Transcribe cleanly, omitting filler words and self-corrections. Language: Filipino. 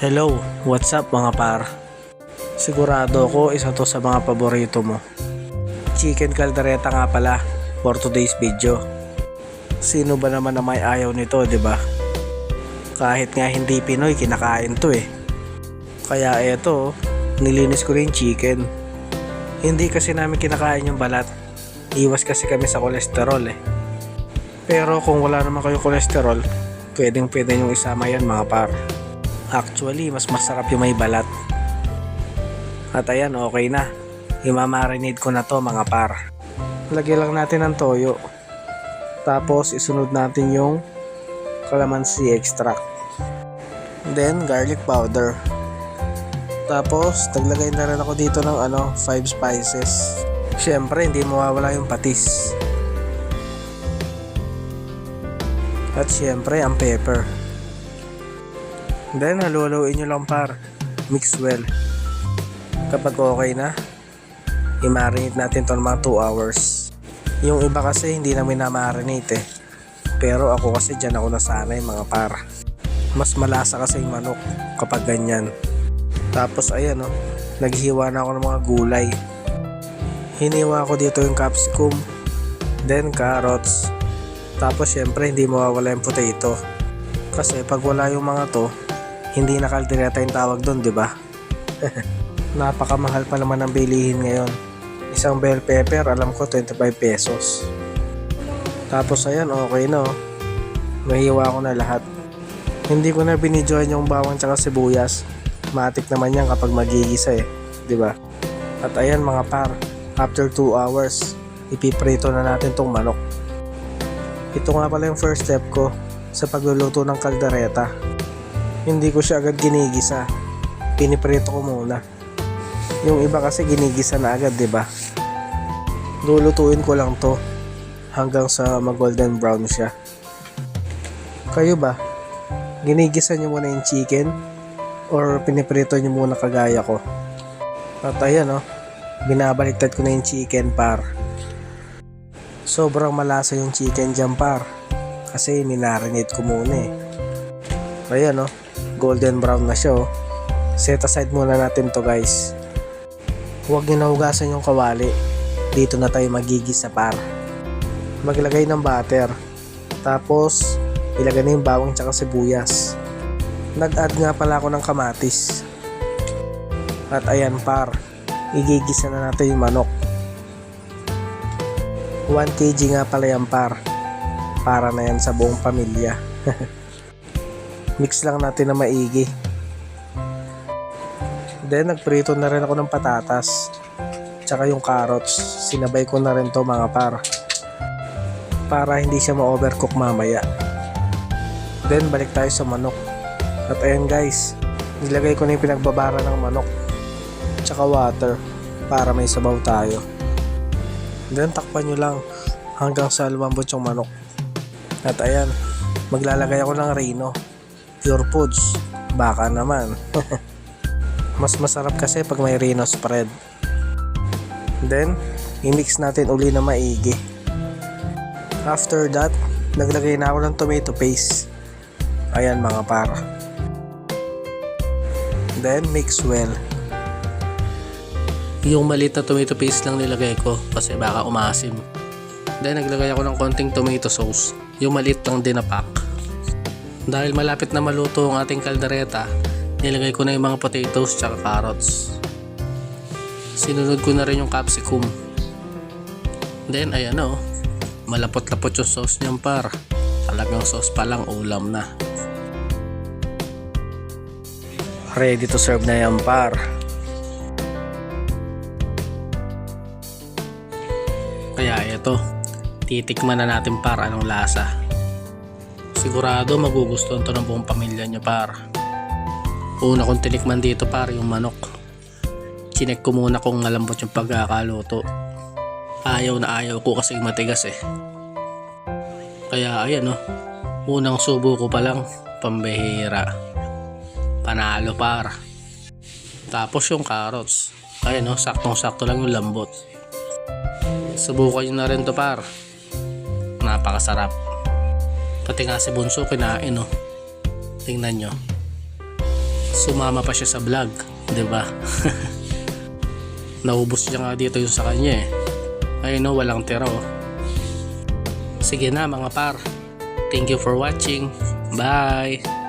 Hello, what's up mga par? Sigurado ko isa to sa mga paborito mo. Chicken caldereta nga pala for today's video. Sino ba naman na may ayaw nito, 'di ba? Kahit nga hindi Pinoy, kinakain to eh. Kaya eto, nilinis ko rin chicken. Hindi kasi namin kinakain yung balat. Iwas kasi kami sa kolesterol eh. Pero kung wala naman kayo kolesterol, pwede nyo isama yan mga par. Actually, mas masarap yung may balat. At ayan, okay na. Imamarinate ko na to mga par. Lagyan lang natin ng toyo. Tapos isunod natin yung calamansi extract. Then garlic powder. Tapos naglagay na rin ako dito ng 5 spices. Syempre, hindi mawawala yung patis. At syempre, ang pepper. Then haluhaluin nyo lang par. Mix well. Kapag okay na, i-marinate natin ito ng mga 2 hours. Yung iba kasi hindi namin na-marinate eh. Pero ako kasi dyan ako nasanay mga par. Mas malasa kasi yung manok kapag ganyan. Tapos ayan naghiwa na ako ng mga gulay. Hiniwa ko dito yung capsicum, then carrots. Tapos syempre hindi mawawala yung potato. Kasi pag wala yung mga to, hindi na caldereta yung tawag doon, di ba? Napakamahal pa naman ang bilihin ngayon. Isang bell pepper, alam ko 25 pesos. Tapos ayan, okay na Nahiwa ko na lahat. Hindi ko na binidyohan yung bawang tsaka sibuyas. Matik naman yan kapag magigisa eh, di ba? At ayan mga par, after 2 hours, ipiprito na natin tong manok. Ito nga pala yung first step ko sa pagluluto ng caldereta. Hindi ko siya agad ginigisa. Piniprito ko muna. Yung iba kasi ginigisa na agad, 'di ba? Lulutuin ko lang 'to hanggang sa mag-golden brown siya. Kayo ba? Ginigisa niyo muna yung chicken or piniprito niyo muna kagaya ko? At ayan binabaliktad ko na yung chicken par. Sobrang malasa yung chicken dyan par. Kasi minarinate ko muna eh. Ayan golden brown na siya Set aside muna natin to guys. Huwag nyo nahugasan yung kawali. Dito na tayo magigisa par. Maglagay ng butter. Tapos ilagay na yung bawang tsaka sibuyas. Nag-add nga pala ako ng kamatis. At ayan par, igigisa na natin yung manok. 1 kg nga pala yan par. Para na yan sa buong pamilya. Mix lang natin na maigi. Then nagprito na rin ako ng patatas tsaka yung carrots. Sinabay ko na rin to mga par, para hindi siya ma-overcook mamaya. Then balik tayo sa manok. At ayan guys, nilagay ko na yung pinagbabara ng manok tsaka water para may sabaw tayo. Then takpan nyo lang hanggang sa lumambot yung manok. At ayan, maglalagay ako ng Reno Pure Foods. Baka naman. Mas masarap kasi pag may Reno spread. Then i-mix natin uli na maigi. After that, naglagay na ako ng tomato paste. Ayan mga par. Then mix well. Yung maliit na tomato paste lang nilagay ko kasi baka umasim. Then naglagay ako ng konting tomato sauce. Yung maliit lang din na pack. Dahil malapit na maluto ang ating caldereta, nilagay ko na yung mga potatoes tsaka carrots. Sinunod ko na rin yung capsicum. Then ayan malapot-lapot yung sauce niyan par. Talagang sauce pa lang, ulam na. Ready to serve na yan par. Kaya ito, titikman na natin par anong lasa. Sigurado magugustuhan to ng buong pamilya niya par. Una kong tinikman dito par yung manok. Chinek ko muna kung malambot yung pagkakaluto. Ayaw na ayaw ko kasi matigas eh. Kaya ayan unang subo ko pa lang, pambihira. Panalo par. Tapos yung carrots, ayan saktong sakto lang yung lambot. Subukan nyo na rin to par. Napakasarap. Pati nga si Bunso kinain Tingnan nyo. Sumama pa siya sa vlog, 'di ba? Naubos niya nga dito yung sa kanya eh. Ayun no, walang tira oh. Sige na mga par. Thank you for watching. Bye.